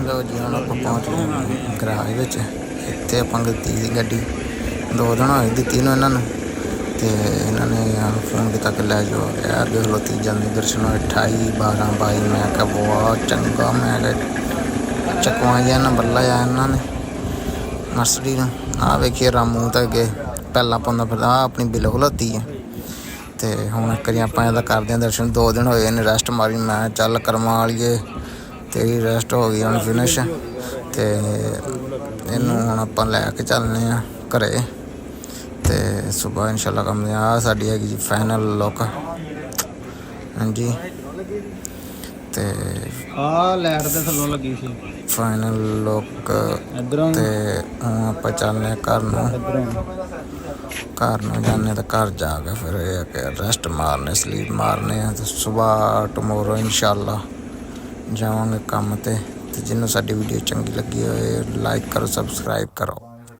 लो जी हम आप पहुँच गए गराज इतने आप दी गड्डी 2 दिन होए दी नूं इन्होंने तो इन्होंने फोन किया कि लै जाओ यार देख लो तीजा दर्शन 28 12 22 मैं क्या बहुत चंगा मैं क्या चकवाइया ना बल्ला आ इन्होंने मर्सडी ने आ वेखिए रामू तो अगे पैला पाँदा फिर अपनी बिल खलोती है तो हूँ एक बार आप करते हैं दर्शन 2 दिन होए इन्हें रेस्ट मारी मैं चल कर्मा वालीए तेरी रेस्ट हो गई हम फिनिश तो इनू हम आप लैके चलने घरे तो सुबह इंशाल्लाह कम आ साड़ी हैगी जी फाइनल लुक। हाँ जी तो लाइट दे थल्लों लगी सी फाइनल लुक तो हूँ आप चलने घर नूं जाने तो घर जाके फिर रेस्ट मारने स्लीप मारने तो सुबह टमोरो इंशाल्लाह जावांगे काम ते जिन्होंने साडी वीडियो चंगी लगी हो लाइक करो सबसक्राइब करो।